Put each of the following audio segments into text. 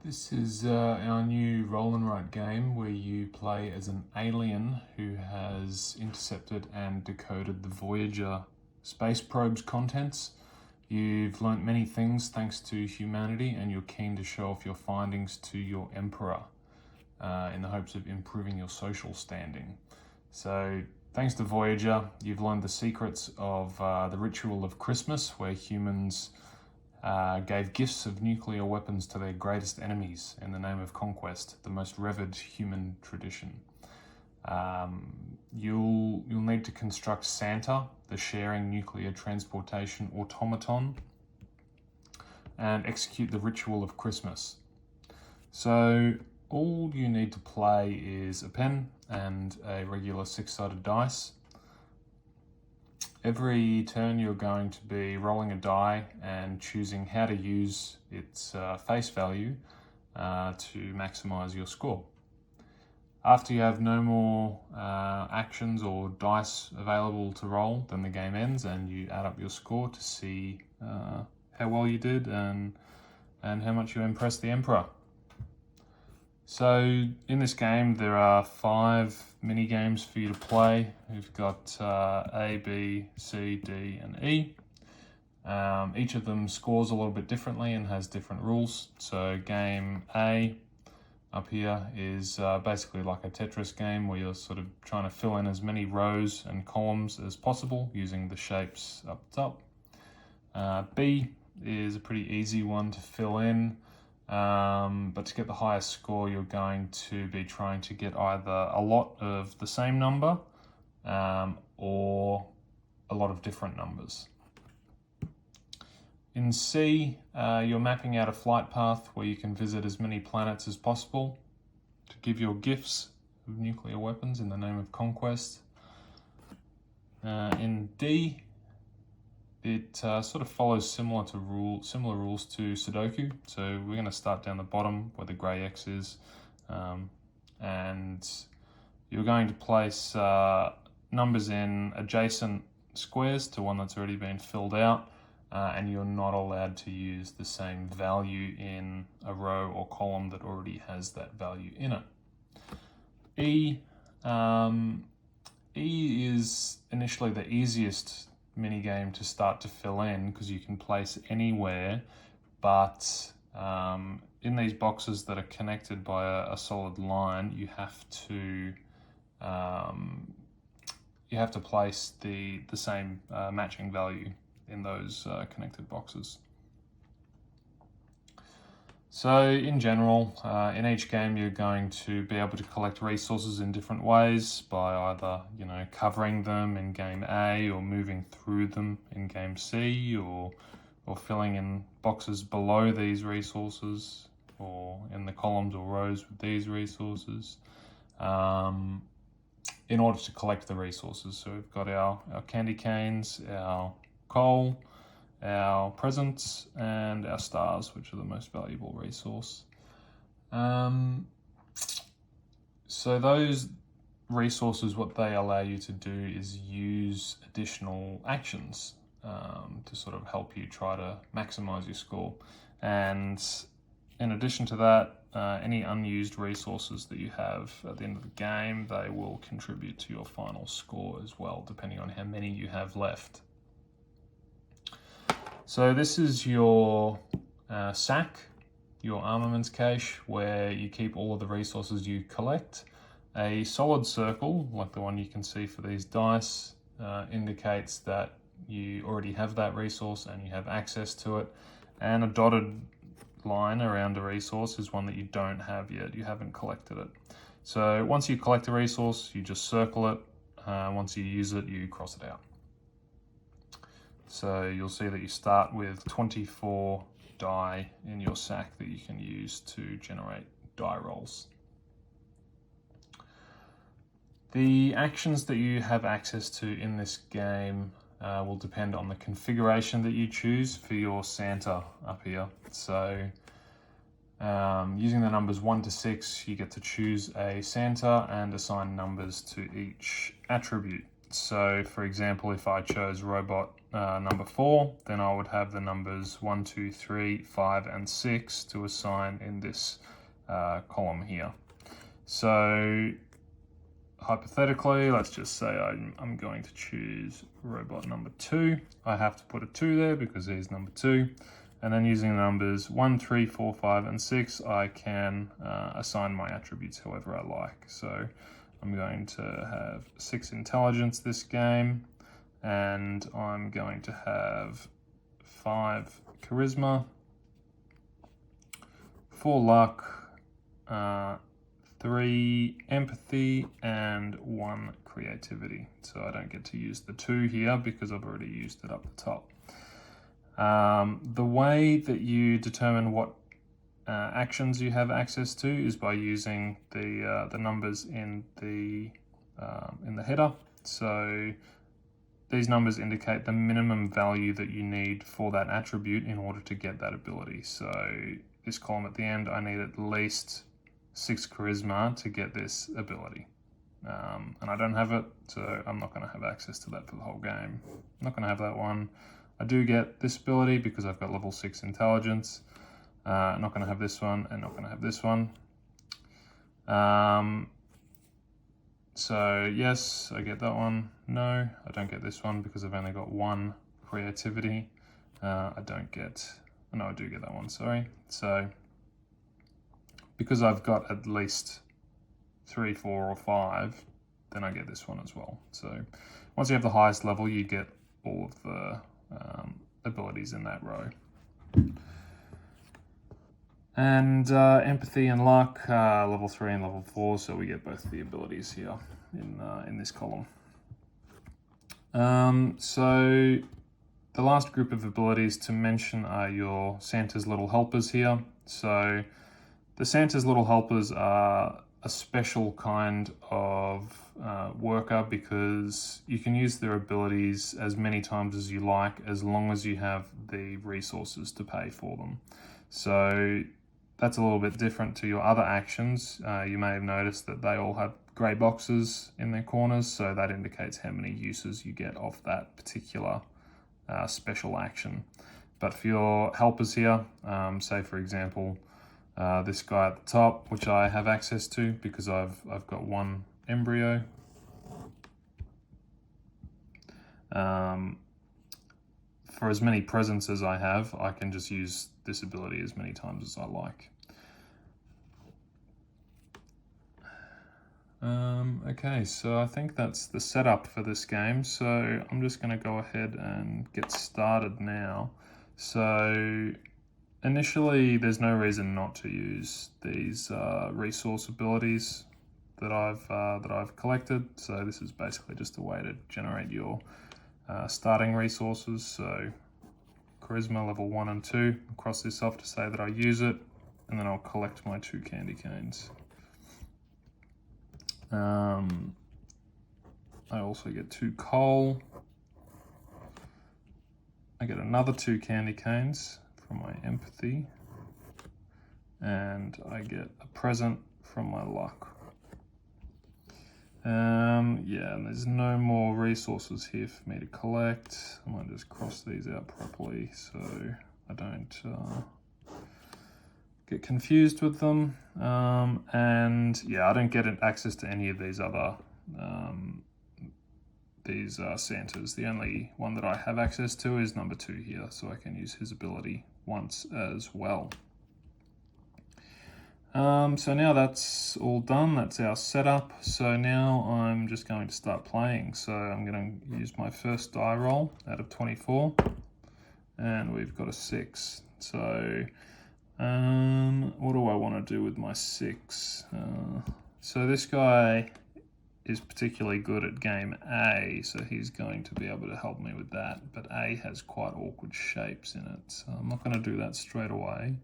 This is our new roll and write game where you play as an alien who has intercepted and decoded the Voyager space probe's contents. You've learnt many things thanks to humanity, and you're keen to show off your findings to your Emperor in the hopes of improving your social standing. So thanks to Voyager, you've learned the secrets of the ritual of Christmas, where humans gave gifts of nuclear weapons to their greatest enemies in the name of conquest, the most revered human tradition. You'll need to construct Santa, the sharing nuclear transportation automaton, and execute the ritual of Christmas. So all you need to play is a pen and a regular 6-sided dice. Every turn you're going to be rolling a die and choosing how to use its face value to maximize your score. After you have no more actions or dice available to roll, then the game ends and you add up your score to see how well you did and how much you impressed the Emperor. So in this game there are 5 mini games for you to play. We've got A, B, C, D and E. Each of them scores a little bit differently and has different rules. So game A up here is basically like a Tetris game where you're sort of trying to fill in as many rows and columns as possible using the shapes up top. B is a pretty easy one to fill in. But to get the highest score, you're going to be trying to get either a lot of the same number or a lot of different numbers. In C, you're mapping out a flight path where you can visit as many planets as possible to give your gifts of nuclear weapons in the name of conquest. In D, it sort of follows similar rules to Sudoku. So we're going to start down the bottom where the grey X is, and you're going to place numbers in adjacent squares to one that's already been filled out, and you're not allowed to use the same value in a row or column that already has that value in it. E is initially the easiest mini game to start to fill in because you can place anywhere, but in these boxes that are connected by a solid line, you have to place the same matching value in those connected boxes. So in general, in each game you're going to be able to collect resources in different ways by either, covering them in game A or moving through them in game C or filling in boxes below these resources or in the columns or rows with these resources in order to collect the resources. So we've got our candy canes, our coal, our presents, and our stars, which are the most valuable resource. So those resources, what they allow you to do is use additional actions to sort of help you try to maximize your score. And in addition to that, any unused resources that you have at the end of the game, they will contribute to your final score as well, depending on how many you have left. So this is your sack, your armaments cache, where you keep all of the resources you collect. A solid circle, like the one you can see for these dice, indicates that you already have that resource and you have access to it. And a dotted line around a resource is one that you don't have yet, you haven't collected it. So once you collect a resource, you just circle it. Once you use it, you cross it out. So you'll see that you start with 24 die in your sack that you can use to generate die rolls. The actions that you have access to in this game will depend on the configuration that you choose for your Santa up here. So using the numbers 1 to 6, you get to choose a Santa and assign numbers to each attribute. So for example, if I chose robot number 4, then I would have the numbers 1, 2, 3, 5, and 6 to assign in this column here. So hypothetically, let's just say I'm going to choose robot number 2. I have to put a 2 there because he's number 2. And then using the numbers 1, 3, 4, 5, and 6, I can assign my attributes however I like. So I'm going to have 6 intelligence this game, and I'm going to have 5 charisma, 4 luck, 3 empathy, and 1 creativity. So I don't get to use the 2 here because I've already used it up the top. The way that you determine what actions you have access to is by using the numbers in the header. So these numbers indicate the minimum value that you need for that attribute in order to get that ability. So this column at the end, I need at least 6 charisma to get this ability. And I don't have it, so I'm not going to have access to that for the whole game. I'm not going to have that one. I do get this ability because I've got level 6 intelligence. Not going to have this one, and not going to have this one. So yes, I get that one. No, I don't get this one because I've only got 1 creativity. I don't get, no, I do get that one, sorry. So because I've got at least 3, 4, or 5, then I get this one as well. So once you have the highest level, you get all of the abilities in that row. And empathy and luck, level 3 and level 4, so we get both the abilities here in this column. So the last group of abilities to mention are your Santa's Little Helpers here. So the Santa's Little Helpers are a special kind of worker because you can use their abilities as many times as you like as long as you have the resources to pay for them. So that's a little bit different to your other actions. You may have noticed that they all have grey boxes in their corners, so that indicates how many uses you get of that particular special action. But for your helpers here, say for example, this guy at the top, which I have access to because I've got 1 embryo. For as many presents as I have, I can just use this ability as many times as I like. Okay, so I think that's the setup for this game. So I'm just going to go ahead and get started now. So initially, there's no reason not to use these resource abilities that I've collected. So this is basically just a way to generate your starting resources. So charisma level 1 and 2. I'll cross this off to say that I use it, and then I'll collect my 2 candy canes. I also get 2 coal. I get another 2 candy canes from my empathy, and I get a present from my luck. Yeah, and there's no more resources here for me to collect. I might just cross these out properly so I don't get confused with them. And yeah, I don't get access to any of these other Santas. The only one that I have access to is number 2 here, so I can use his ability once as well. So now that's all done, that's our setup. So now I'm just going to start playing. So I'm going to use my first die roll out of 24, and we've got a 6. So what do I want to do with my 6? So this guy is particularly good at game A, so he's going to be able to help me with that. But A has quite awkward shapes in it, so I'm not going to do that straight away.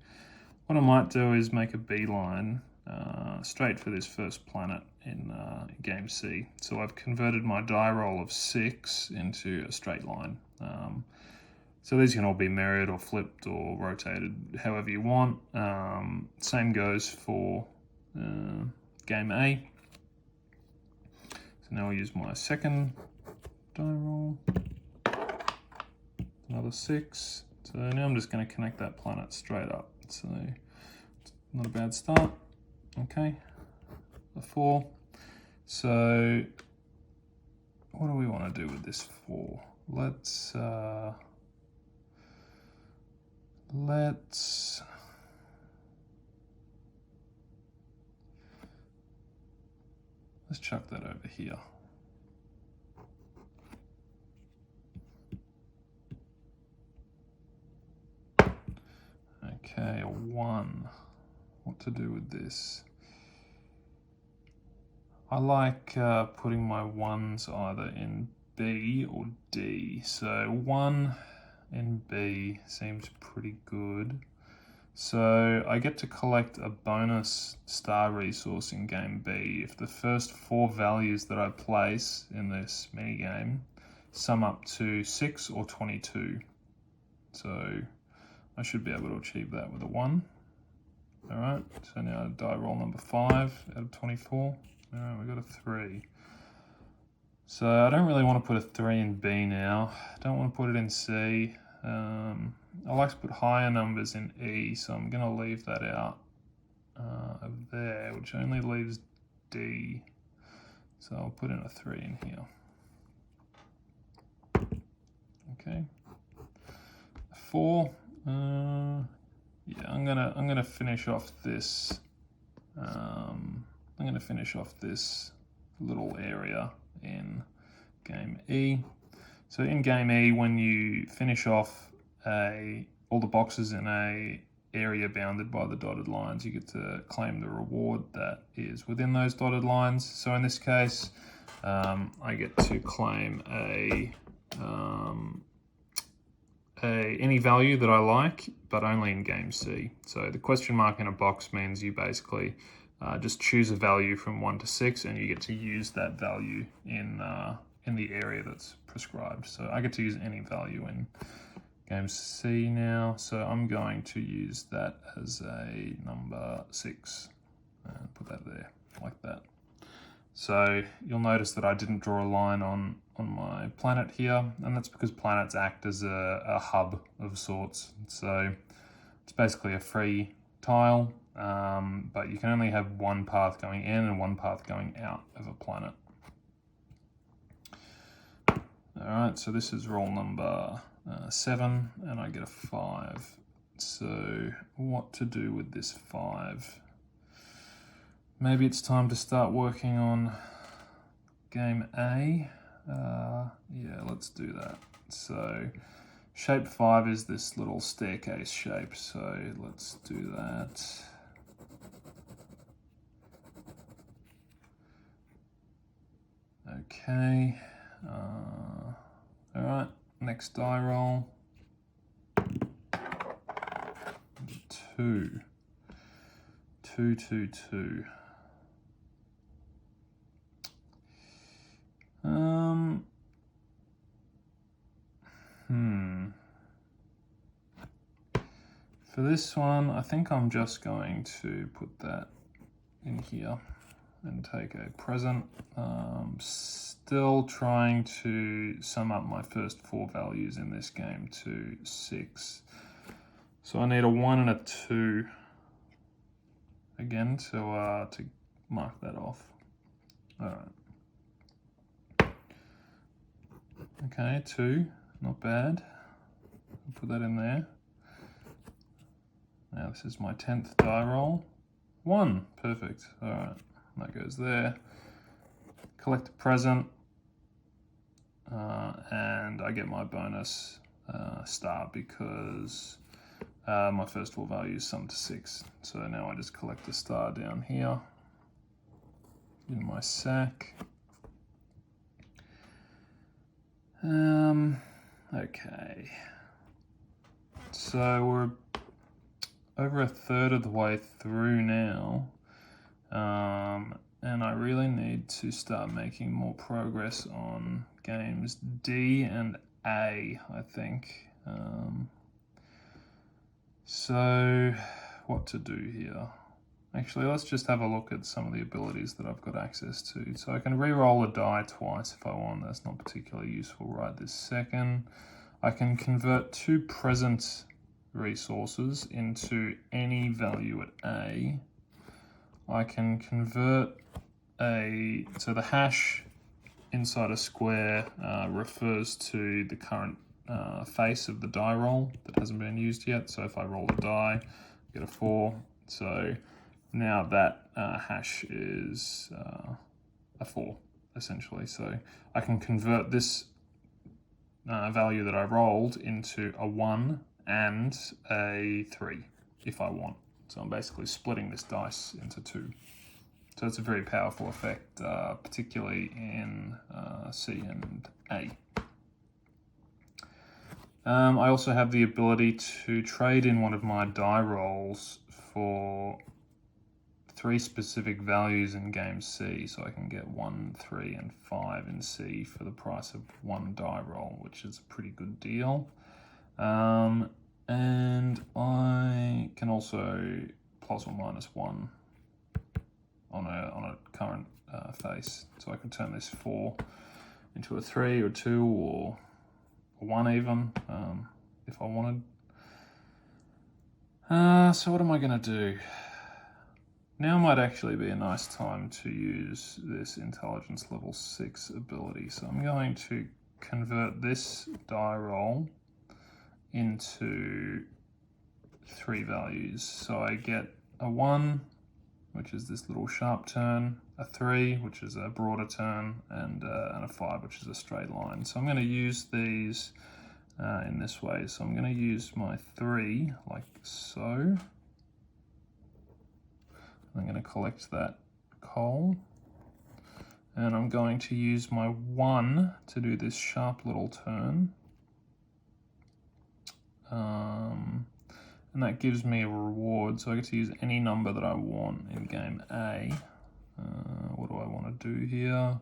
What I might do is make a beeline straight for this first planet in game C. So I've converted my die roll of 6 into a straight line. So these can all be mirrored or flipped or rotated however you want. Same goes for game A. So now I'll use my second die roll. another 6. So now I'm just going to connect that planet straight up. So not a bad start. Okay, a 4. So what do we want to do with this 4? Let's chuck that over here. Okay, a 1. What to do with this? I like putting my 1s either in B or D. So 1 in B seems pretty good. So I get to collect a bonus star resource in game B if the first 4 values that I place in this minigame sum up to 6 or 22. So I should be able to achieve that with a 1. All right, so now die roll number 5 out of 24. All right, we got a 3. So I don't really want to put a 3 in B now. I don't want to put it in C. I like to put higher numbers in E, so I'm going to leave that out of there, which only leaves D. So I'll put in a 3 in here. Okay. 4. Yeah, I'm gonna finish off this. I'm gonna finish off this little area in game E. So in game E, when you finish off all the boxes in a area bounded by the dotted lines, you get to claim the reward that is within those dotted lines. So in this case, I get to claim any value that I like, but only in game C. So the question mark in a box means you basically just choose a value from 1 to 6, and you get to use that value in the area that's prescribed. So I get to use any value in game C now. So I'm going to use that as a number 6 and put that there like that. So you'll notice that I didn't draw a line on my planet here, and that's because planets act as a hub of sorts. So it's basically a free tile, but you can only have one path going in and one path going out of a planet. All right, so this is roll number 7, and I get a 5. So what to do with this 5? Maybe it's time to start working on game A. Yeah, let's do that. So shape 5 is this little staircase shape, so let's do that. Okay. All right, next die roll. 2. 2, 2, 2. For this one, I think I'm just going to put that in here and take a present. Still trying to sum up my first 4 values in this game to 6. So I need a 1 and a 2 again to mark that off. All right. Okay, 2, not bad. I'll put that in there. Now this is my 10th die roll. 1, perfect. All right, that goes there. Collect a present, and I get my bonus star because my first 4 values sum to 6. So now I just collect a star down here in my sack. Okay. So we're over a third of the way through now, and I really need to start making more progress on games D and A, I think. So what to do here? Actually, let's just have a look at some of the abilities that I've got access to. So I can re-roll a die twice if I want. That's not particularly useful right this second. I can convert two present resources into any value at A. I can convert so the hash inside a square refers to the current face of the die roll that hasn't been used yet. So if I roll a die, I get a 4. So now that hash is a 4, essentially. So I can convert this value that I rolled into a 1 and a 3 if I want. So I'm basically splitting this dice into 2. So it's a very powerful effect, particularly in C and A. I also have the ability to trade in one of my die rolls for 3 specific values in game C. So I can get 1, 3, and 5 in C for the price of 1 die roll, which is a pretty good deal. And I can also plus or minus 1 on a current face. So I can turn this 4 into a 3 or 2 or a 1 even, if I wanted. So what am I going to do? Now might actually be a nice time to use this intelligence level 6 ability. So I'm going to convert this die roll into 3 values. So I get a 1, which is this little sharp turn, a 3, which is a broader turn, and a 5, which is a straight line. So I'm going to use these in this way. So I'm going to use my 3 like so. I'm going to collect that coal. And I'm going to use my 1 to do this sharp little turn. And that gives me a reward, so I get to use any number that I want in game A. What do I want to do here?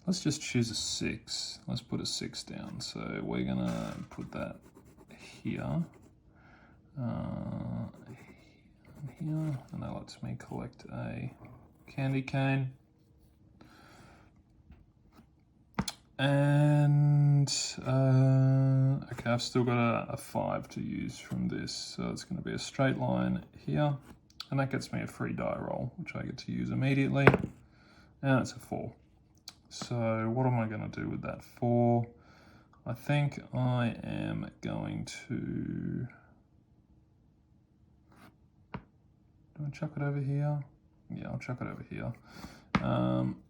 Let's just choose a 6. Let's put a 6 down. So we're gonna put that here. Here, and that lets me collect a candy cane. And okay, I've still got a 5 to use from this, so it's going to be a straight line here, and that gets me a free die roll, which I get to use immediately, and it's a 4. So what am I going to do with that 4? I think I am going to... Do I chuck it over here? Yeah, I'll chuck it over here.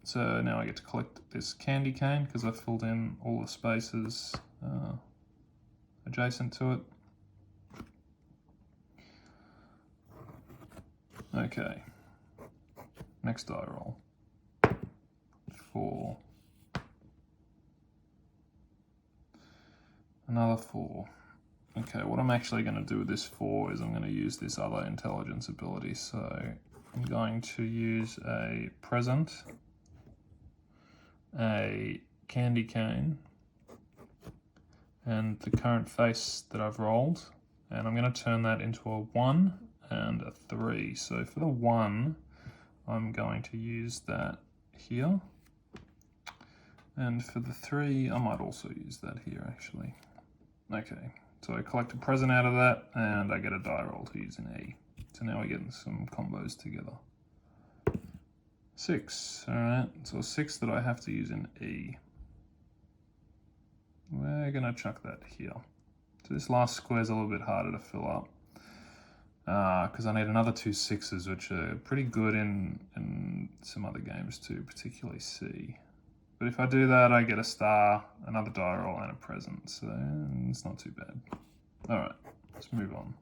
So now I get to collect this candy cane because I filled in all the spaces adjacent to it. Okay, next die roll. 4. Another 4. Okay, what I'm actually going to do with this 4 is I'm going to use this other intelligence ability. So I'm going to use a present, a candy cane, and the current face that I've rolled, and I'm going to turn that into a 1 and a 3. So for the 1, I'm going to use that here, and for the 3, I might also use that here actually. Okay, so I collect a present out of that, and I get a die roll to use in E. So now we're getting some combos together. 6, all right, so a 6 that I have to use in E. We're gonna chuck that here. So this last square is a little bit harder to fill up because I need another 2 6s, which are pretty good in some other games too, particularly C. But if I do that, I get a star, another die roll, and a present, so it's not too bad. All right, let's move on.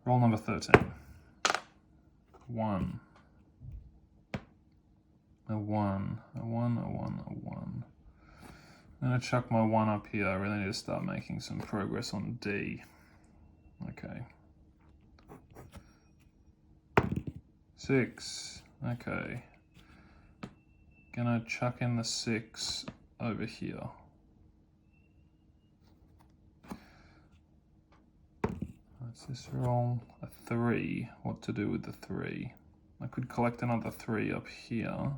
Roll number 13. 1. A 1, a 1, a 1, a 1. I'm going to chuck my 1 up here. I really need to start making some progress on D. Okay. 6. Okay. Gonna chuck in the 6 over here. What's this roll? A 3. What to do with the 3? I could collect another 3 up here.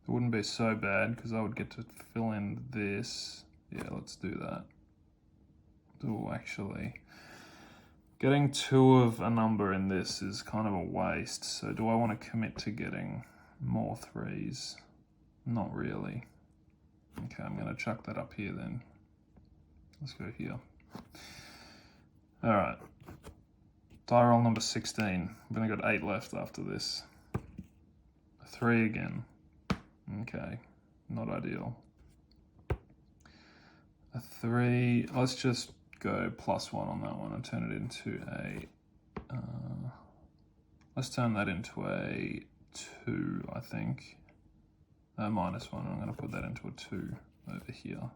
It wouldn't be so bad because I would get to fill in this. Yeah, let's do that. Oh, actually, getting 2 of a number in this is kind of a waste. So do I want to commit to getting more 3s? Not really. Okay, I'm going to chuck that up here then. Let's go here. All right. Die roll number 16. We've only got 8 left after this. 3 again. Okay, not ideal. A 3, let's just go +1 on that one and turn it into a, let's turn that into a 2, I think. -1, I'm gonna put that into a 2 over here.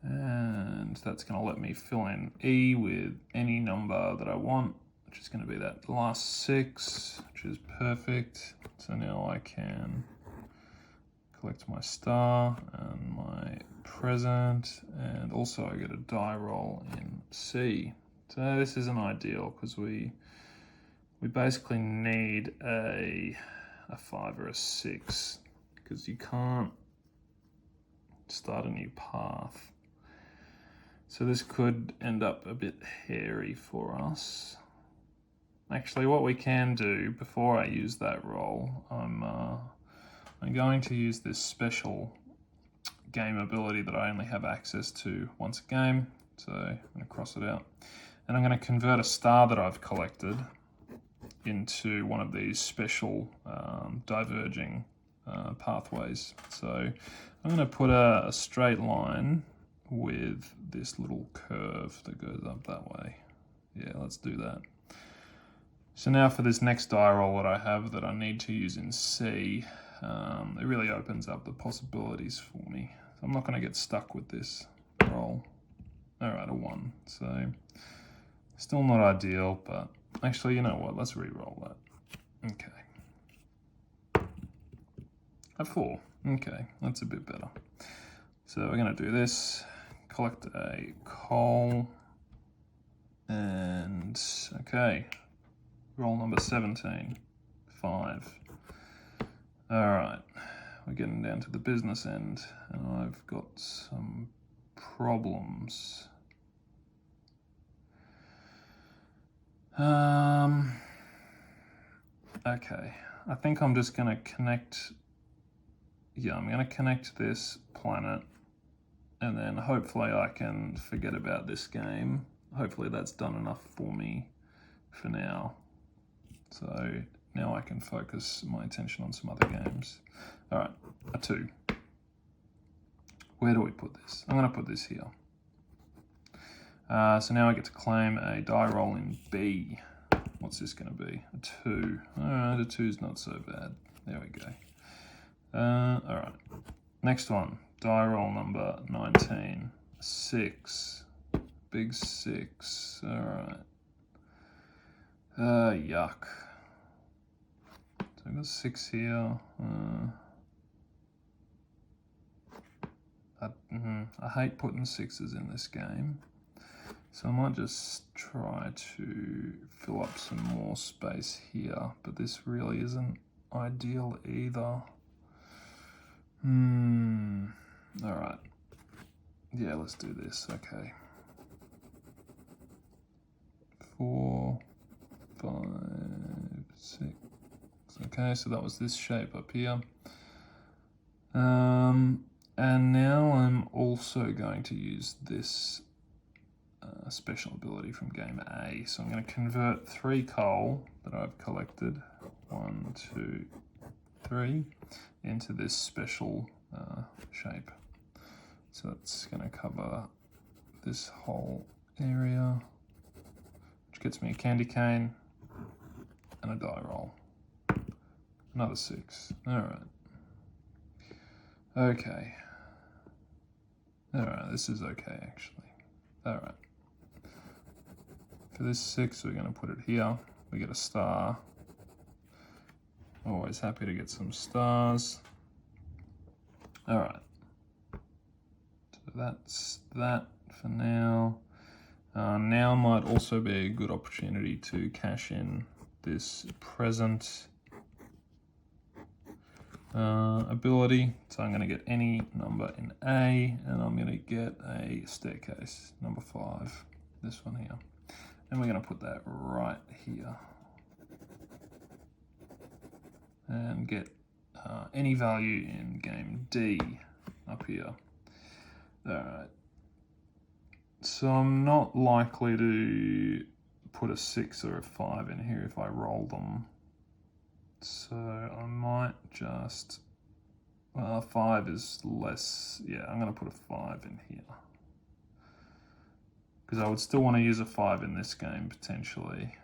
And that's gonna let me fill in E with any number that I want, which is gonna be that last 6, which is perfect. So now I can collect my star and my present, and also I get a die roll in C. So this isn't ideal because we basically need a 5 or a 6 because you can't start a new path. So this could end up a bit hairy for us. Actually, what we can do before I use that roll, I'm going to use this special game ability that I only have access to once a game. So I'm going to cross it out. And I'm going to convert a star that I've collected into one of these special diverging pathways. So I'm going to put a straight line with this little curve that goes up that way. Yeah, let's do that. So now for this next die roll that I have that I need to use in C, it really opens up the possibilities for me. So I'm not going to get stuck with this roll. All right, a 1. So still not ideal, but actually, you know what? Let's re-roll that. Okay. A 4. Okay, that's a bit better. So we're going to do this. Collect a coal. And, okay. Roll number 17. 5. All right. We're getting down to the business end, and I've got some problems. Okay, I think I'm just gonna connect, I'm gonna connect this planet, and then hopefully I can forget about this game. Hopefully that's done enough for me for now. So now I can focus my attention on some other games. All right, a 2. Where do we put this? I'm gonna put this here. So now I get to claim a die roll in B. What's this gonna be? A 2. All right, a 2's not so bad. There we go. All right, next one, die roll number 19. 6, big 6, all right. Yuck. So I've got 6 here. I hate putting 6s in this game. So I might just try to fill up some more space here, but this really isn't ideal either. All right. Yeah, let's do this. Okay. 4, 5, 6. Okay, so that was this shape up here. And now I'm also going to use this special ability from game A. So I'm going to convert 3 coal that I've collected, 1, 2, 3, into this special shape. So that's going to cover this whole area, which gets me a candy cane and a die roll. Another 6. All right. Okay. All right, this is okay actually. All right. For this 6, we're going to put it here. We get a star. Always happy to get some stars. All right. So that's that for now. Now might also be a good opportunity to cash in this present ability. So I'm going to get any number in A, and I'm going to get a staircase, number 5, this one here. And we're going to put that right here. And get any value in game D up here. Alright. So I'm not likely to put a 6 or a 5 in here if I roll them. So I might just, 5 is less, yeah, I'm going to put a 5 in here. Because I would still want to use a 5 in this game potentially,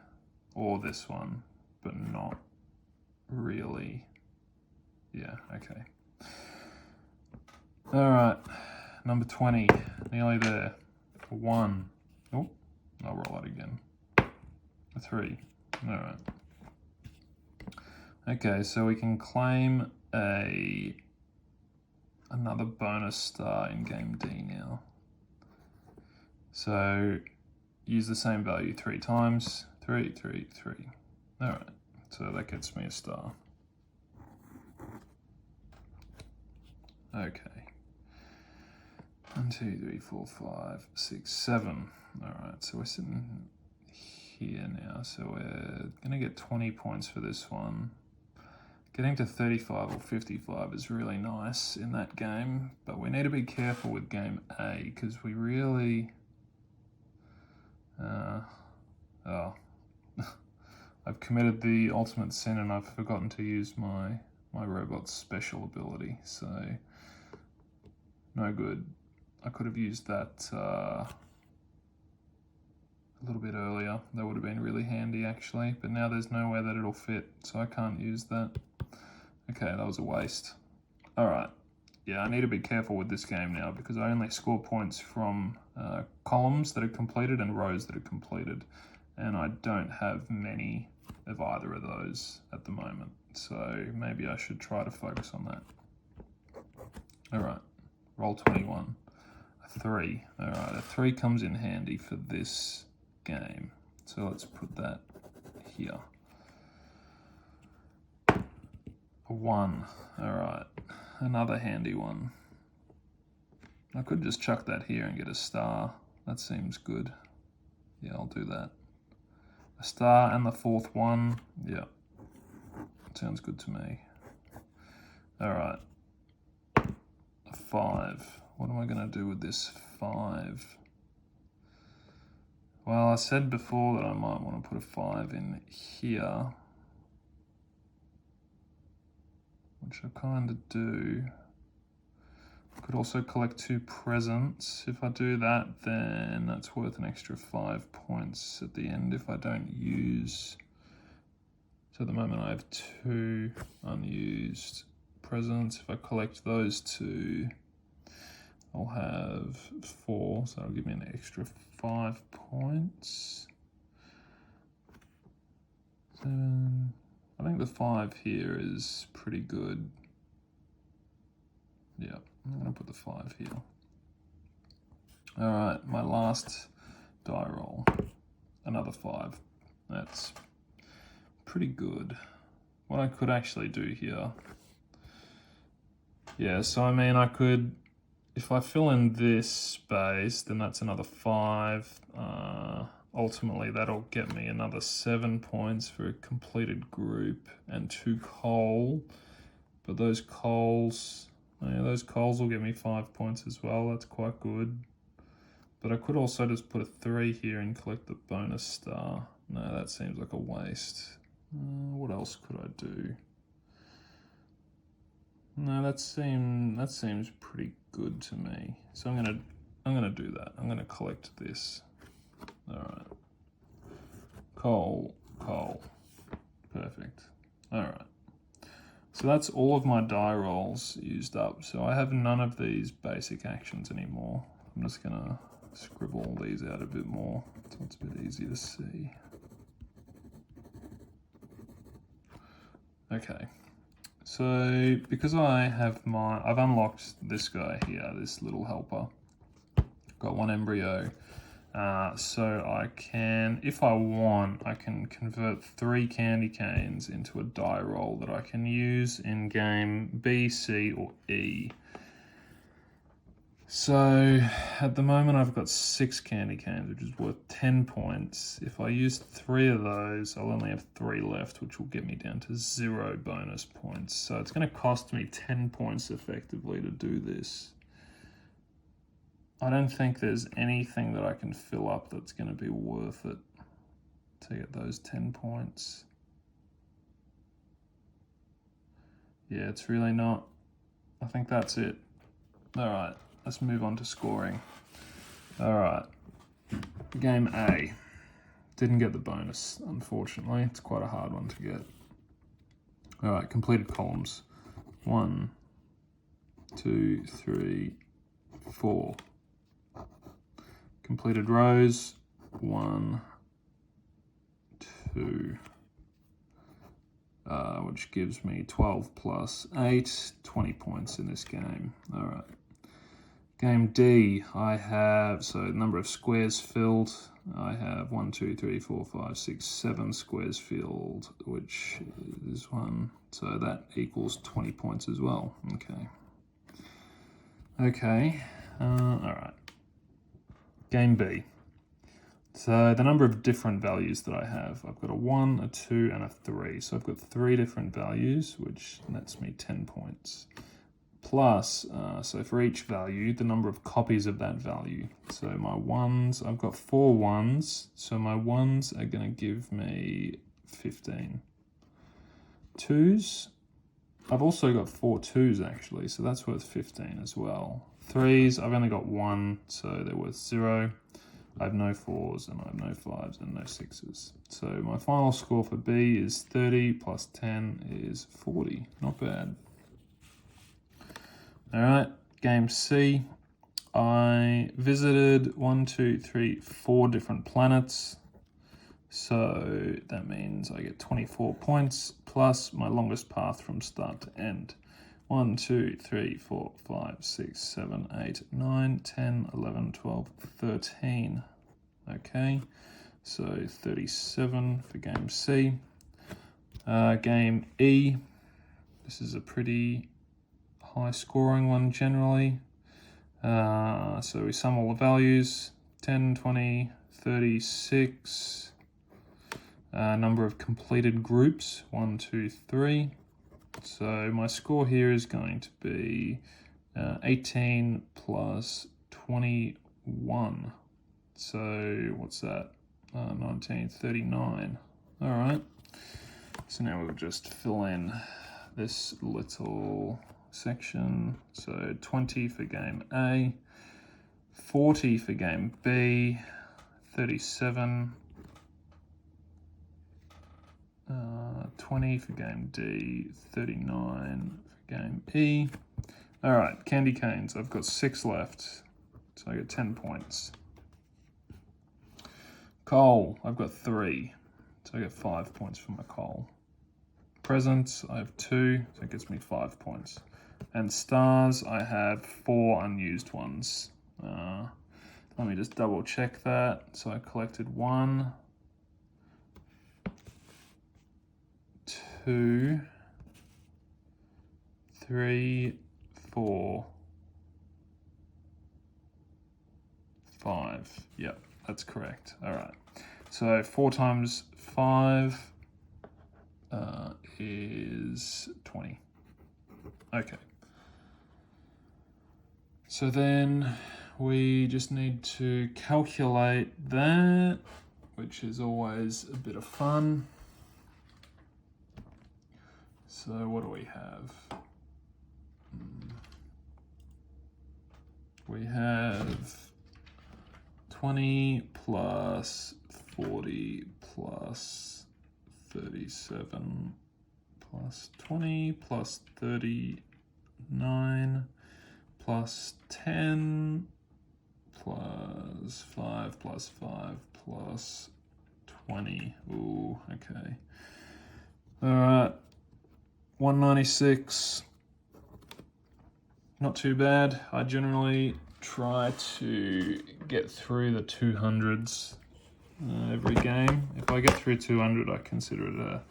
or this one, but not really. Yeah, okay. Alright, number 20, nearly there. 1. Oh, I'll roll that again. A 3. Alright. Okay, so we can claim another bonus star in game D now. So use the same value 3 times. 3, 3, 3. Alright, so that gets me a star. Okay. 1, 2, 3, 4, 5, 6, 7. Alright, so we're sitting here now. So we're gonna get 20 points for this one. Getting to 35 or 55 is really nice in that game, but we need to be careful with game A because we really, I've committed the ultimate sin and I've forgotten to use my robot's special ability, so no good. I could have used that a little bit earlier. That would have been really handy actually, but now there's nowhere that it'll fit, so I can't use that. Okay, that was a waste. Alright, yeah, I need to be careful with this game now because I only score points from columns that are completed and rows that are completed, and I don't have many of either of those at the moment, so maybe I should try to focus on that. Alright, roll 21. A 3. Alright, a 3 comes in handy for this game, so let's put that here. A 1. Alright, another handy one. I could just chuck that here and get a star. That seems good. Yeah, I'll do that. A star and the 4th one. Yeah, sounds good to me. Alright. A 5. What am I going to do with this 5? Well, I said before that I might want to put a 5 in here, which I kind of do. I could also collect 2 presents. If I do that, then that's worth an extra 5 points at the end if I don't use. So at the moment I have 2 unused presents. If I collect those 2, I'll have 4, so that'll give me an extra 5 points. 7. I think the 5 here is pretty good. Yeah, I'm going to put the 5 here. Alright, my last die roll. Another 5. That's pretty good. What I could actually do here. Yeah, so I mean I could, if I fill in this space, then that's another 5. Ultimately, that'll get me another 7 points for a completed group and 2 coal. But those coals, yeah, those coals will get me 5 points as well. That's quite good. But I could also just put a 3 here and collect the bonus star. No, that seems like a waste. What else could I do? No, that seems pretty good to me. So I'm gonna do that. I'm gonna collect this. Alright. Coal. Perfect. Alright. So that's all of my die rolls used up. So I have none of these basic actions anymore. I'm just gonna scribble these out a bit more so it's a bit easier to see. Okay. So because I've unlocked this guy here, this little helper. Got 1 embryo. So I can, if I want, I can convert 3 candy canes into a die roll that I can use in game B, C, or E. So at the moment I've got 6 candy canes, which is worth 10 points. If I use 3 of those, I'll only have 3 left, which will get me down to 0 bonus points. So it's going to cost me 10 points effectively to do this. I don't think there's anything that I can fill up that's going to be worth it to get those 10 points. Yeah, it's really not. I think that's it. All right, let's move on to scoring. All right, game A. Didn't get the bonus, unfortunately. It's quite a hard one to get. All right, completed columns. 1, 2, 3, 4. Completed rows, 1, 2, which gives me 12 plus 8, 20 points in this game. All right. Game D, I have, so number of squares filled, I have 1, 2, 3, 4, 5, 6, 7 squares filled, which is 1. So that equals 20 points as well. Okay, all right. Game B. So the number of different values that I have, I've got a 1, a 2, and a 3. So I've got 3 different values, which nets me 10 points. Plus, so for each value, the number of copies of that value. So my 1s, I've got 4 1s, so my 1s are going to give me 15. 2s, I've also got 4 2s actually, so that's worth 15 as well. 3s, I've only got 1, so they're worth 0. I have no 4s, and I have no 5s, and no 6s. So my final score for B is 30 plus 10 is 40. Not bad. All right, game C. I visited 4 different planets. So that means I get 24 points plus my longest path from start to end. 1, 2, 3, 4, 5, 6, 7, 8, 9, 10, 11, 12, 13. Okay, so 37 for game C. Game E. This is a pretty high scoring one generally. So we sum all the values, 10, 20, 36. Number of completed groups, 1, 2, 3. So my score here is going to be 18 plus 21. So what's that? 19, 39. All right. So now we'll just fill in this little section. So 20 for game A, 40 for game B, 37, 20 for game D, 39 for game E. All right, candy canes. I've got 6 left, so I get 10 points. Coal, I've got 3, so I get 5 points for my coal. Presents, I have 2, so it gets me 5 points. And stars, I have 4 unused ones. Let me just double check that. So I collected 1, 2, 3, 4, 5. Yep, that's correct. All right. So 4 times 5 is 20. Okay. So then we just need to calculate that, which is always a bit of fun. So what do we have? We have 20 plus 40 plus 37 plus 20 plus 39 plus 10 plus 5 plus 5 plus 20. Ooh, okay. All right. 196. Not too bad. I generally try to get through the 200s every game. If I get through 200, I consider it a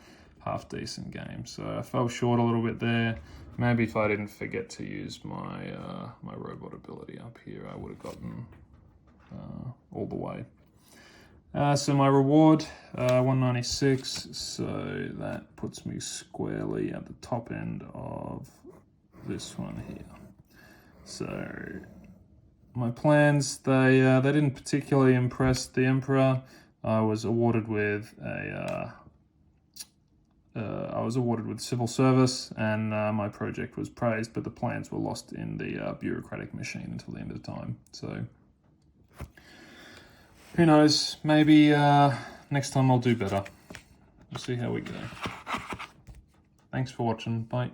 half decent game. So I fell short a little bit there. Maybe if I didn't forget to use my my robot ability up here, I would have gotten all the way. So my reward, 196, so that puts me squarely at the top end of this one here. So my plans, they didn't particularly impress the Emperor. I was awarded with civil service, and my project was praised, but the plans were lost in the bureaucratic machine until the end of the time. So who knows? Maybe next time I'll do better. We'll see how we go. Thanks for watching. Bye.